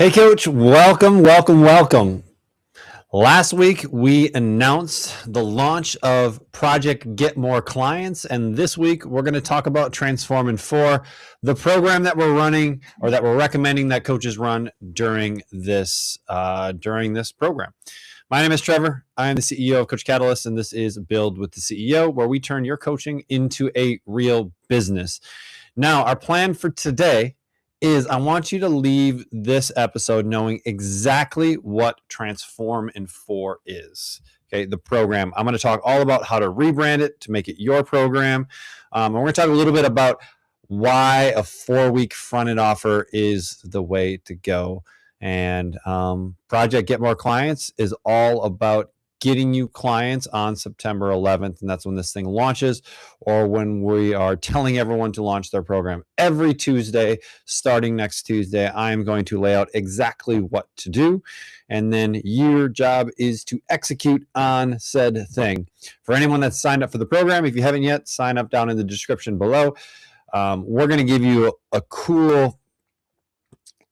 Hey, Coach, welcome. Last week, we announced the launch of Project Get More Clients, and this week, we're going to talk about Transforming 4, the program that we're running or that we're recommending that coaches run during this program. My name is Trevor. I am the CEO of Coach Catalyst, and this is Build with the CEO, where we turn your coaching into a real business. Now, our plan for today is I want you to leave this episode knowing exactly what Transform in 4 is. Okay, the program. I'm going to talk all about how to rebrand it to make it your program. And we're going to talk a little bit about why a 4-week front-end offer is the way to go. And Project Get More Clients is all about getting you clients on September 11th, and that's when this thing launches, or when we are telling everyone to launch their program. Every Tuesday, starting next Tuesday, I'm going to lay out exactly what to do, and then your job is to execute on said thing. For anyone that's signed up for the program, if you haven't yet, sign up down in the description below. We're going to give you a cool,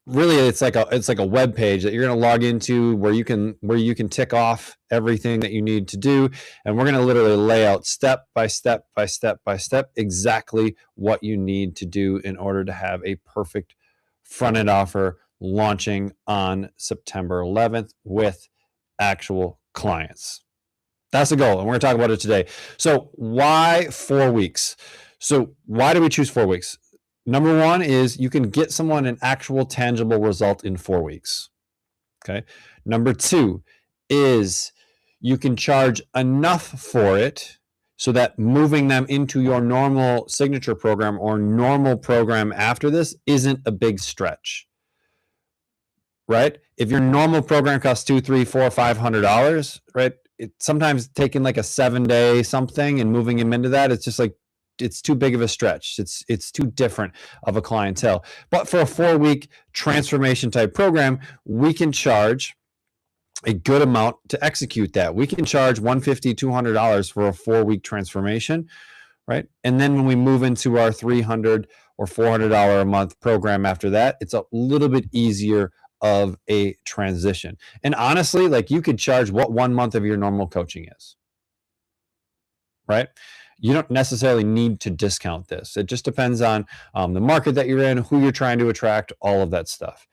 really, it's like a web page that you're going to log into where you can tick off everything that you need to do, and we're going to literally lay out step by step exactly what you need to do in order to have a perfect front-end offer launching on September 11th with actual clients. That's the goal, and we're going to talk about it today. So why 4 weeks? So why do we choose 4 weeks? Number one is you can get someone an actual tangible result in 4 weeks. Okay. Number two is you can charge enough for it so that moving them into your normal signature program or normal program after this isn't a big stretch. Right? If your normal program costs $200, $300, $400, $500, right? It's sometimes taking like a 7-day something and moving them into that, it's just like, it's too big of a stretch. It's too different of a clientele. But for a 4-week transformation type program, we can charge a good amount to execute that. We can charge $150, $200 for a 4-week transformation, right? And then when we move into our $300 or $400 a month program after that, it's a little bit easier of a transition. And honestly, like, you could charge what 1 month of your normal coaching is, right? You don't necessarily need to discount this. It just depends on the market that you're in, who you're trying to attract, all of that stuff.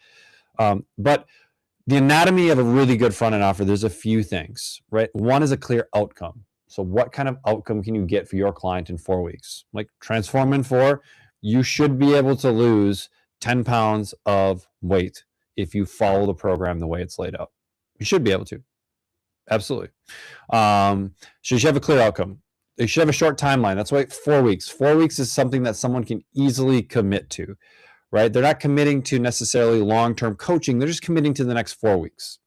But the anatomy of a really good front-end offer, there's a few things, right? One is a clear outcome. So what kind of outcome can you get for your client in 4 weeks? Like Transform in 4, you should be able to lose 10 pounds of weight if you follow the program the way it's laid out. You should be able to. Absolutely. So you should have a clear outcome. They should have a short timeline. That's why 4 weeks. 4 weeks is something that someone can easily commit to, right? They're not committing to necessarily long-term coaching. They're just committing to the next 4 weeks.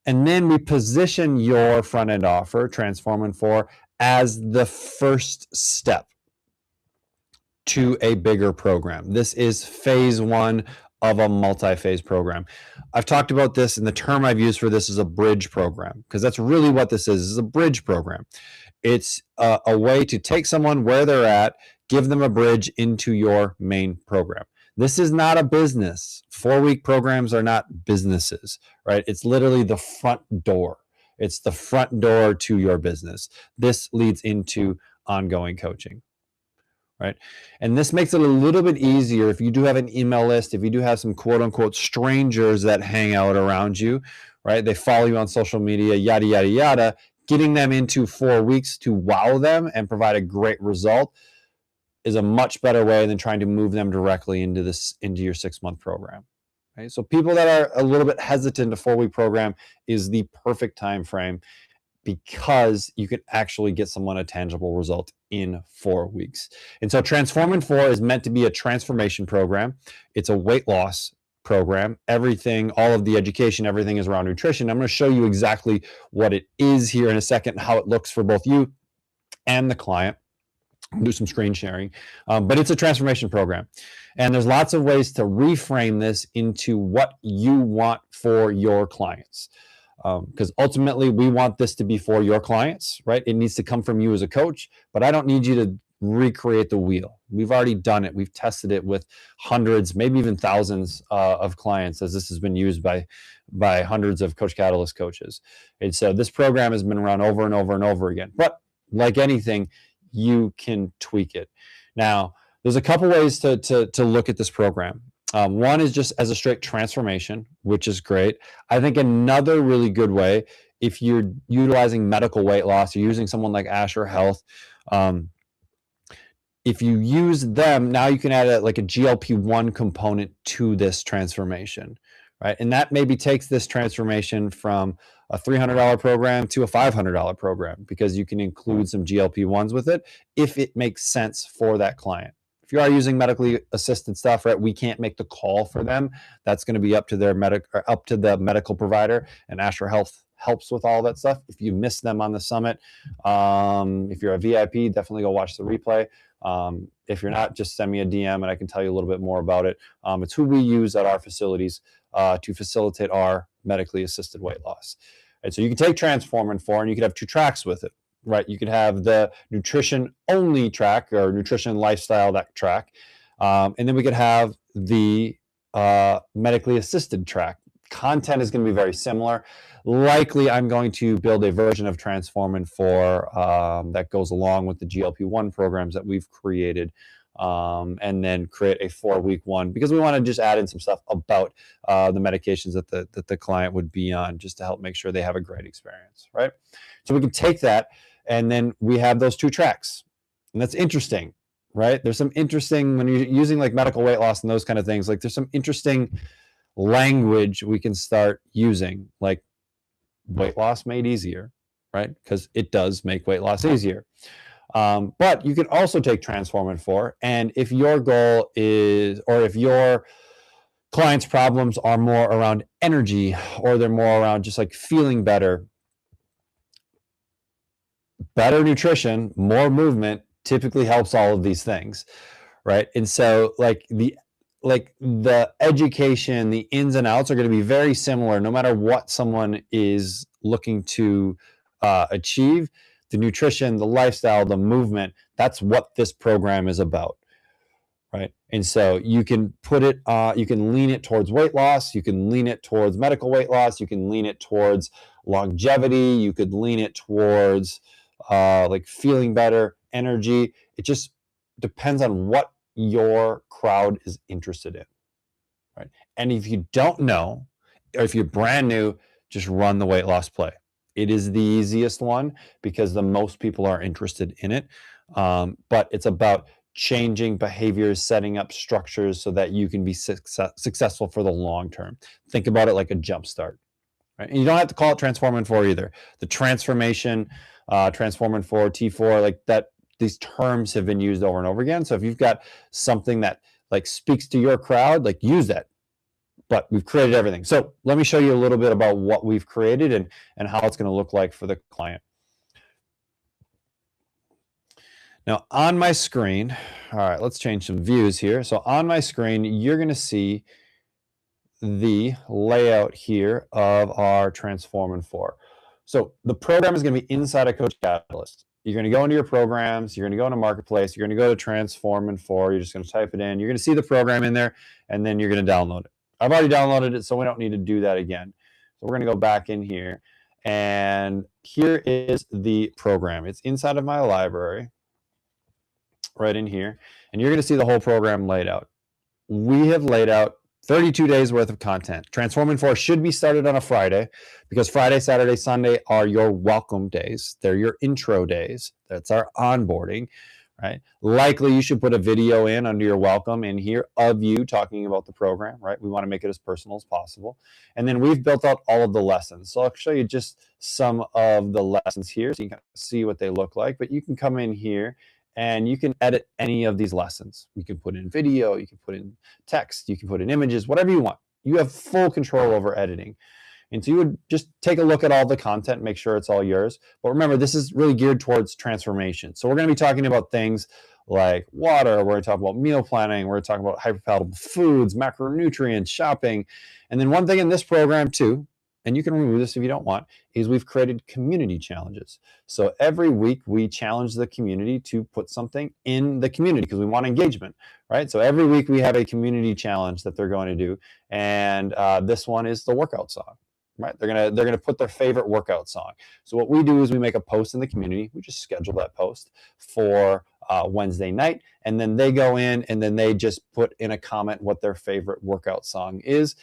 And then we position your front-end offer, Transform in 4, as the first step to a bigger program. This is phase 1 of a multi-phase program. I've talked about this, and the term I've used for this is a bridge program, because that's really what this is a bridge program. It's a way to take someone where they're at, give them a bridge into your main program. This is not a business. 4-week programs are not businesses, right? It's literally the front door. It's the front door to your business. This leads into ongoing coaching, right? And this makes it a little bit easier if you do have an email list, if you do have some quote unquote strangers that hang out around you, right? They follow you on social media, yada, yada, yada. Getting them into 4 weeks to wow them and provide a great result is a much better way than trying to move them directly into your 6-month program. Right? So people that are a little bit hesitant, a 4-week program is the perfect time frame, because you can actually get someone a tangible result in 4 weeks. And so Transform in 4 is meant to be a transformation program. It's a weight loss program. Everything, all of the education, everything is around nutrition. I'm going to show you exactly what it is here in a second, how it looks for both you and the client. I'll do some screen sharing, but it's a transformation program. And there's lots of ways to reframe this into what you want for your clients. Because ultimately we want this to be for your clients, right? It needs to come from you as a coach, but I don't need you to recreate the wheel. We've already done it. We've tested it with hundreds, maybe even thousands of clients, as this has been used by hundreds of Coach Catalyst coaches. And so this program has been run over and over and over again. But like anything, you can tweak it. Now, there's a couple ways to look at this program. One is just as a straight transformation, which is great. I think another really good way, if you're utilizing medical weight loss, you're using someone like Asher Health, if you use them, now you can add like a GLP-1 component to this transformation, right? And that maybe takes this transformation from a $300 program to a $500 program, because you can include some GLP-1s with it if it makes sense for that client. If you are using medically assisted stuff, right, we can't make the call for them. That's going to be up to their up to the medical provider, and Asher Health helps with all that stuff. If you miss them on the summit, if you're a VIP, definitely go watch the replay. If you're not, just send me a DM and I can tell you a little bit more about it. It's who we use at our facilities to facilitate our medically assisted weight loss. And so you can take Transform and 4 and you could have 2 tracks with it, right? You could have the nutrition only track or nutrition lifestyle, that track. And then we could have the medically assisted track. Content is going to be very similar. Likely, I'm going to build a version of Transform and 4 that goes along with the GLP-1 programs that we've created, and then create a 4-week one, because we want to just add in some stuff about the medications that the client would be on, just to help make sure they have a great experience, right? So we can take that, and then we have those 2 tracks, and that's interesting, right? There's some interesting, when you're using like medical weight loss and those kind of things, like there's some interesting language we can start using, like weight loss made easier, right? Because it does make weight loss easier. But you can also take Transform and 4, and if your goal is, or if your clients' problems are more around energy, or they're more around just like feeling better, better nutrition, more movement typically helps all of these things, right? And so like the education, the ins and outs are going to be very similar no matter what someone is looking to achieve. The nutrition, the lifestyle, the movement, that's what this program is about, right? And so you can put it, you can lean it towards weight loss, you can lean it towards medical weight loss, you can lean it towards longevity, you could lean it towards like feeling better, energy. It just depends on what your crowd is interested in, right? And if you don't know, or if you're brand new, just run the weight loss play. It is the easiest one because the most people are interested in it. But it's about changing behaviors, setting up structures so that you can be successful for the long term. Think about it like a jump start, right? And you don't have to call it Transform and 4 either. The transformation, Transform and 4, T4, like that, these terms have been used over and over again. So if you've got something that like speaks to your crowd, like use that. But we've created everything. So let me show you a little bit about what we've created and how it's going to look like for the client. Now on my screen, all right, let's change some views here. So on my screen, you're going to see the layout here of our Transform and 4. So the program is going to be inside of Coach Catalyst. You're going to go into your programs, you're going to go into Marketplace, you're going to go to Transform and 4, you're just going to type it in, you're going to see the program in there, and then you're going to download it. I've already downloaded it, so we don't need to do that again. So we're going to go back in here, and here is the program. It's inside of my library, right in here, and you're going to see the whole program laid out. We have laid out 32 days worth of content. Transform and 4 should be started on a Friday, because Friday, Saturday, Sunday are your welcome days. They're your intro days. That's our onboarding, right? Likely you should put a video in under your welcome in here of you talking about the program, right? We want to make it as personal as possible. And then we've built out all of the lessons. So I'll show you just some of the lessons here so you can see what they look like. But you can come in here and you can edit any of these lessons. You can put in video, you can put in text, you can put in images, whatever you want. You have full control over editing. And so you would just take a look at all the content, make sure it's all yours. But remember, this is really geared towards transformation. So we're going to be talking about things like water. We're going to talk about meal planning. We're going to talk about hyperpalatable foods, macronutrients, shopping. And then one thing in this program too, and you can remove this if you don't want, is we've created community challenges. So every week we challenge the community to put something in the community because we want engagement, right? So every week we have a community challenge that they're going to do, and this one is the workout song. Right, they're gonna put their favorite workout song. So what we do is we make a post in the community. We just schedule that post for Wednesday night, and then they go in and then they just put in a comment what their favorite workout song is,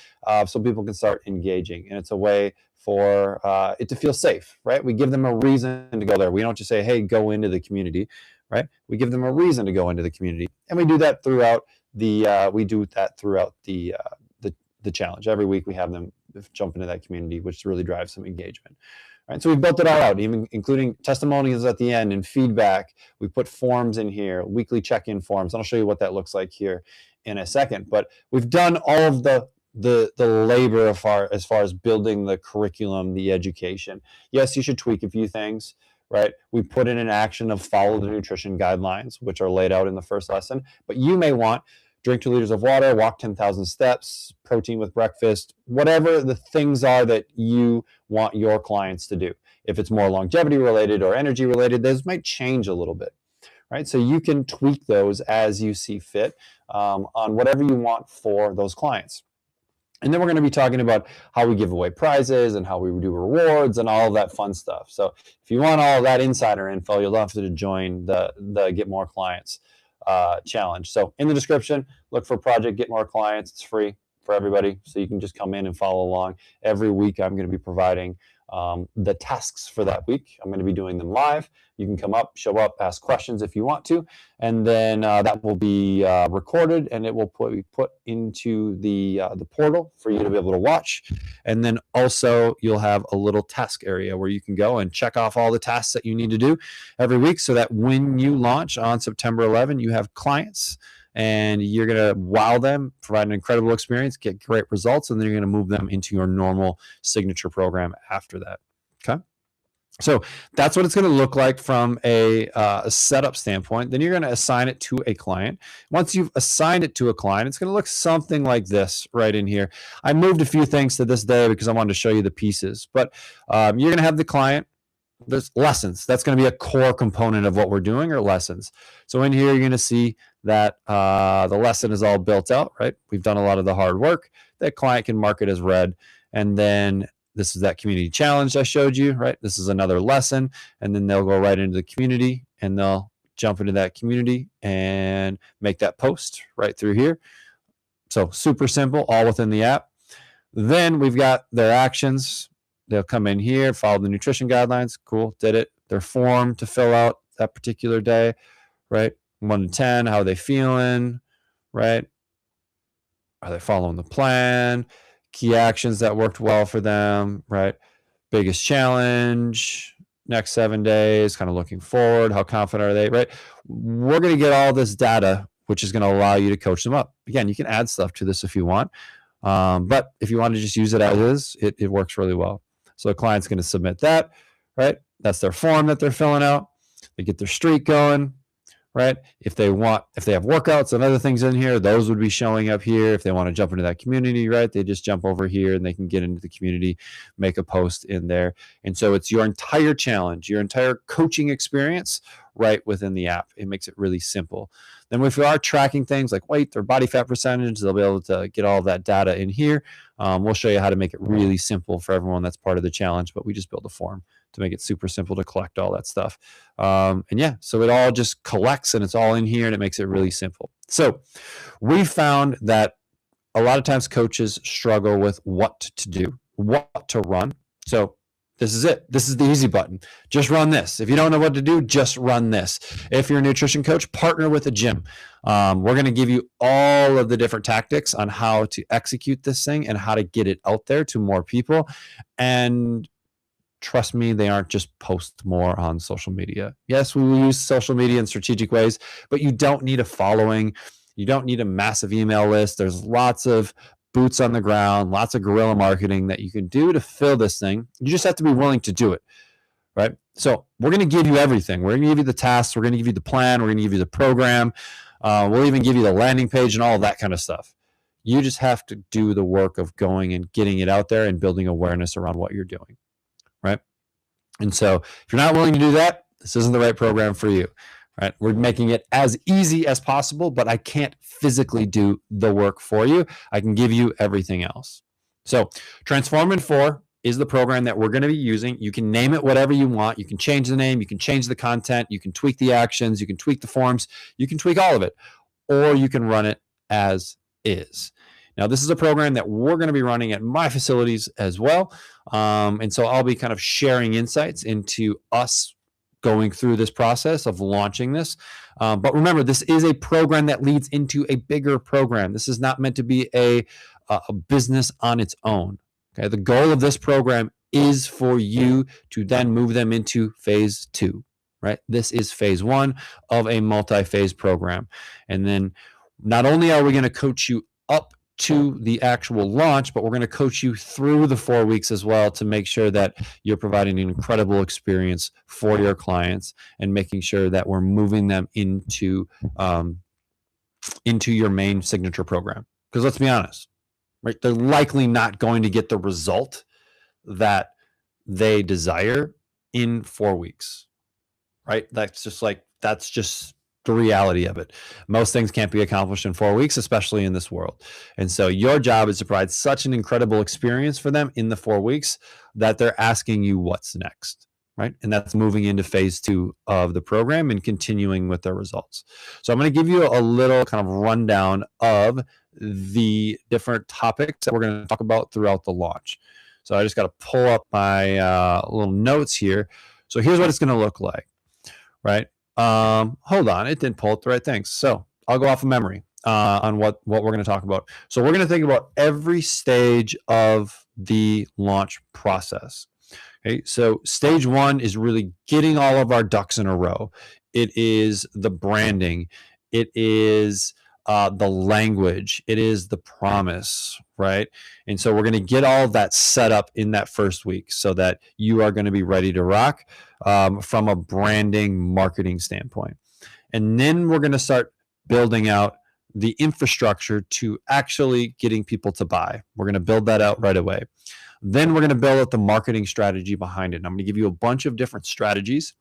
so people can start engaging. And it's a way for it to feel safe, right? We give them a reason to go there. We don't just say, "Hey, go into the community," right? We give them a reason to go into the community, and we do that throughout the challenge. Every week we have them jump into that community, which really drives some engagement. Right, so we've built it all out, even including testimonials at the end and feedback. We put forms in here, weekly check-in forms. And I'll show you what that looks like here in a second. But we've done all of the labor as far as building the curriculum, the education. Yes, you should tweak a few things, right? We put in an action of follow the nutrition guidelines, which are laid out in the first lesson. But you may want drink 2 liters of water, walk 10,000 steps, protein with breakfast, whatever the things are that you want your clients to do. If it's more longevity related or energy related, those might change a little bit, right? So you can tweak those as you see fit on whatever you want for those clients. And then we're going to be talking about how we give away prizes and how we do rewards and all of that fun stuff. So if you want all of that insider info, you'll have to join the Get More Clients challenge. So in the description, look for Project Get More Clients. It's free for everybody, so you can just come in and follow along. Every week I'm going to be providing the tasks for that week. I'm going to be doing them live. You can come up, show up, ask questions if you want to, and then that will be recorded, and it will be put into the portal for you to be able to watch. And then also you'll have a little task area where you can go and check off all the tasks that you need to do every week, so that when you launch on September 11, you have clients and you're going to wow them, provide an incredible experience, get great results, and then you're going to move them into your normal signature program after that. Okay. So that's what it's going to look like from a setup standpoint. Then you're going to assign it to a client. Once you've assigned it to a client, it's going to look something like this right in here. I moved a few things to this day because I wanted to show you the pieces, but you're going to have the client. There's lessons. That's going to be a core component of what we're doing, or lessons. So in here, you're going to see that the lesson is all built out, right? We've done a lot of the hard work. That client can mark it as read. And then this is that community challenge I showed you, right? This is another lesson. And then they'll go right into the community and they'll jump into that community and make that post right through here. So super simple, all within the app. Then we've got their actions. They'll come in here, follow the nutrition guidelines. Cool, did it. Their form to fill out that particular day, right? 1 to 10, how are they feeling, right? Are they following the plan? Key actions that worked well for them, right? Biggest challenge, next 7 days, kind of looking forward. How confident are they, right? We're going to get all this data, which is going to allow you to coach them up. Again, you can add stuff to this if you want. But if you want to just use it as is, it works really well. So the client's going to submit that, right? That's their form that they're filling out. They get their streak going, right? If they have workouts and other things in here, those would be showing up here. If they want to jump into that community, right? They just jump over here and they can get into the community, make a post in there. And so it's your entire challenge, your entire coaching experience right within the app. It makes it really simple. Then if we are tracking things like weight or body fat percentage, they'll be able to get all of that data in here. We'll show you how to make it really simple for everyone that's part of the challenge, but we just built a form to make it super simple to collect all that stuff. And yeah, so it all just collects and it's all in here and it makes it really simple. So we found that a lot of times coaches struggle with what to do, what to run. So this is it. This is the easy button. Just run this. If you don't know what to do, just run this. If you're a nutrition coach, partner with a gym. We're going to give you all of the different tactics on how to execute this thing and how to get it out there to more people. And trust me, they aren't just post more on social media. Yes, we will use social media in strategic ways, but you don't need a following. You don't need a massive email list. There's lots of boots on the ground, lots of guerrilla marketing that you can do to fill this thing. You just have to be willing to do it, right? So we're going to give you everything. We're going to give you the tasks. We're going to give you the plan. We're going to give you the program. We'll even give you the landing page and all of that kind of stuff. You just have to do the work of going and getting it out there and building awareness around what you're doing, right? And so if you're not willing to do that, this isn't the right program for you, right? We're making it as easy as possible, but I can't physically do the work for you. I can give you everything else. So Transform in 4 is the program that we're going to be using. You can name it whatever you want. You can change the name, you can change the content, you can tweak the actions, you can tweak the forms, you can tweak all of it, or you can run it as is. Now, this is a program that we're going to be running at my facilities as well. And so I'll be kind of sharing insights into us going through this process of launching this. But remember, this is a program that leads into a bigger program. This is not meant to be a business on its own. Okay, the goal of this program is for you to then move them into phase 2, right? This is phase 1 of a multi-phase program. And then not only are we going to coach you up to the actual launch, but we're going to coach you through the 4 weeks as well to make sure that you're providing an incredible experience for your clients and making sure that we're moving them into your main signature program. Because let's be honest, right? They're likely not going to get the result that they desire in 4 weeks, right? That's just the reality of it. Most things can't be accomplished in 4 weeks, especially in this world. And so your job is to provide such an incredible experience for them in the 4 weeks that they're asking you what's next, right? And that's moving into phase 2 of the program and continuing with their results. So I'm going to give you a little kind of rundown of the different topics that we're going to talk about throughout the launch. So I just got to pull up my little notes here. So here's what it's going to look like, right? Hold on, it didn't pull up the right things. So I'll go off of memory on what we're going to talk about. So we're going to think about every stage of the launch process. Okay, so stage 1 is really getting all of our ducks in a row. It is the branding. It is the language. It is the promise, right? And so we're going to get all of that set up in that first week so that you are going to be ready to rock from a branding marketing standpoint. And then we're going to start building out the infrastructure to actually getting people to buy. We're going to build that out right away. Then we're going to build out the marketing strategy behind it. And I'm going to give you a bunch of different strategies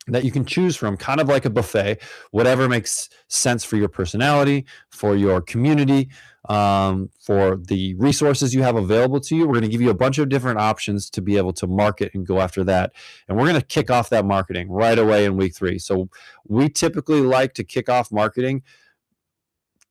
that you can choose from, kind of like a buffet, whatever makes sense for your personality, for your community, for the resources you have available to you. We're going to give you a bunch of different options to be able to market and go after that. And we're going to kick off that marketing right away in week 3. So we typically like to kick off marketing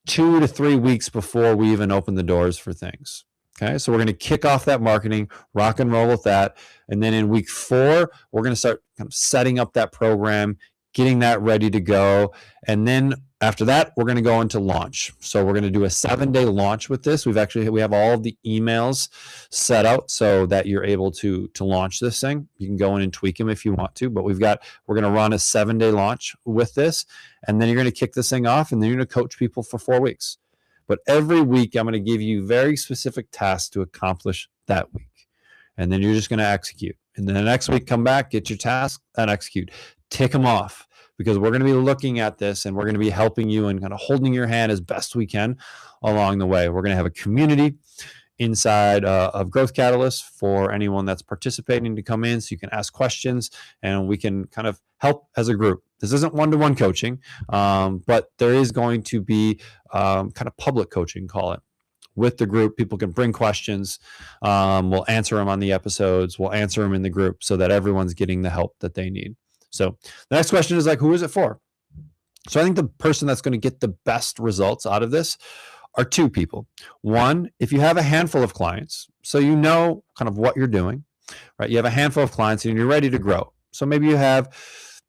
2 to 3 weeks before we even open the doors for things. Okay, so we're going to kick off that marketing, rock and roll with that. And then in week 4, we're going to start kind of setting up that program, getting that ready to go. And then after that, we're going to go into launch. So we're going to do a 7-day launch with this. We have all of the emails set out so that you're able to launch this thing. You can go in and tweak them if you want to, but we're going to run a 7-day launch with this. And then you're going to kick this thing off, and then you're going to coach people for 4 weeks. But every week, I'm going to give you very specific tasks to accomplish that week. And then you're just going to execute. And then the next week, come back, get your task, and execute. Tick them off, because we're going to be looking at this, and we're going to be helping you and kind of holding your hand as best we can along the way. We're going to have a community inside of Growth Catalyst for anyone that's participating to come in, so you can ask questions and we can kind of help as a group. This isn't one-to-one coaching, but there is going to be kind of public coaching, call it, with the group. People can bring questions. We'll answer them on the episodes. We'll answer them in the group so that everyone's getting the help that they need. So the next question is like, who is it for? So I think the person that's going to get the best results out of this are 2 people. One, if you have a handful of clients, so you know kind of what you're doing, right? You have a handful of clients and you're ready to grow. So maybe you have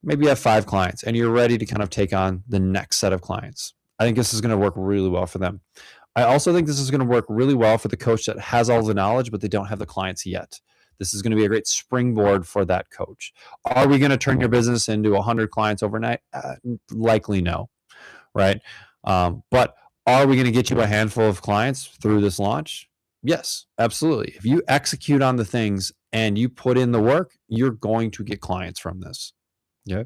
5 clients and you're ready to kind of take on the next set of clients. I think this is going to work really well for them. I also think this is going to work really well for the coach that has all the knowledge, but they don't have the clients yet. This is going to be a great springboard for that coach. Are we going to turn your business into 100 clients overnight? Likely no, right? But are we going to get you a handful of clients through this launch? Yes, absolutely. If you execute on the things and you put in the work, you're going to get clients from this. Yeah.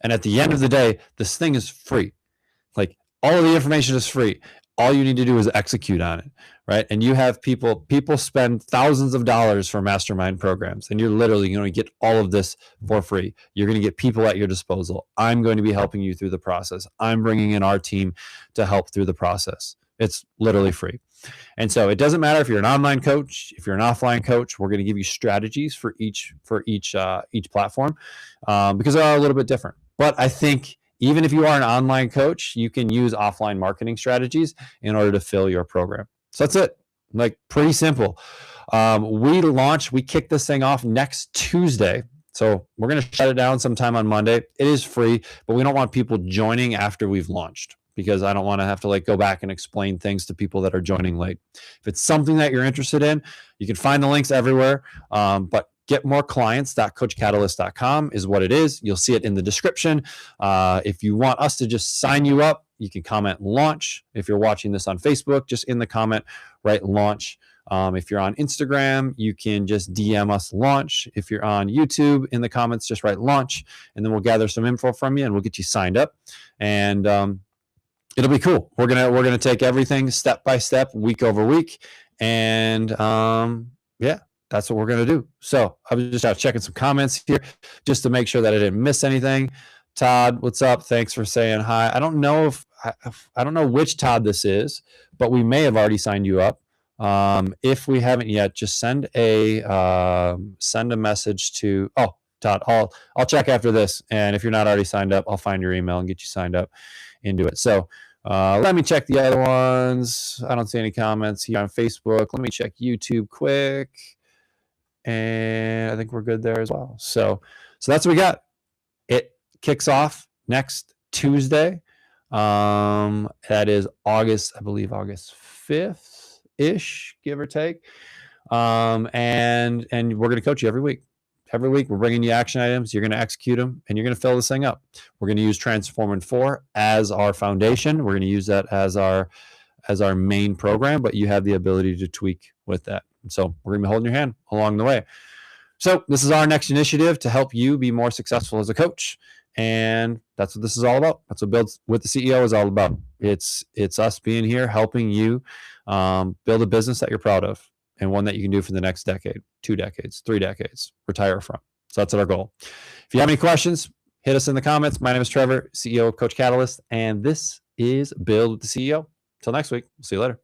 And at the end of the day, this thing is free. Like, all of the information is free. All you need to do is execute on it, right? And you have people spend thousands of dollars for mastermind programs, and you're literally going to get all of this for free. You're going to get people at your disposal. I'm going to be helping you through the process. I'm bringing in our team to help through the process. It's literally free. And so it doesn't matter if you're an online coach, if you're an offline coach. We're going to give you strategies for each platform, because they are a little bit different. But I think even if you are an online coach, you can use offline marketing strategies in order to fill your program. So that's it. Like, pretty simple. We kick this thing off next Tuesday. So we're going to shut it down sometime on Monday. It is free, but we don't want people joining after we've launched, because I don't want to have to go back and explain things to people that are joining late. If it's something that you're interested in, you can find the links everywhere. But getmoreclients.coachcatalyst.com is what it is. You'll see it in the description. If you want us to just sign you up, you can comment launch. If you're watching this on Facebook, just in the comment, write launch. If you're on Instagram, you can just DM us launch. If you're on YouTube, in the comments, just write launch, and then we'll gather some info from you and we'll get you signed up. And it'll be cool. We're gonna take everything step by step, week over week, and yeah, that's what we're gonna do. So I was just checking some comments here just to make sure that I didn't miss anything. Todd, what's up? Thanks for saying hi. I don't know which Todd this is, but we may have already signed you up. If we haven't yet, just send a message to Todd. I'll check after this, and if you're not already signed up, I'll find your email and get you signed up into it. So let me check the other ones. I don't see any comments here on Facebook. Let me check YouTube quick, and I think we're good there as well. So that's what we got. It kicks off next Tuesday. That is August 5th ish, give or take. And we're going to coach you every week. Every week, we're bringing you action items. You're going to execute them, and you're going to fill this thing up. We're going to use Transform in 4 as our foundation. We're going to use that as our main program, but you have the ability to tweak with that. And so we're going to be holding your hand along the way. So this is our next initiative to help you be more successful as a coach. And that's what this is all about. That's what Build with the CEO is all about. It's us being here, helping you build a business that you're proud of, and one that you can do for the next decade, 2 decades, 3 decades, retire from. So that's our goal. If you have any questions, hit us in the comments. My name is Trevor, CEO of Coach Catalyst, and this is Build with the CEO. Until next week, we'll see you later.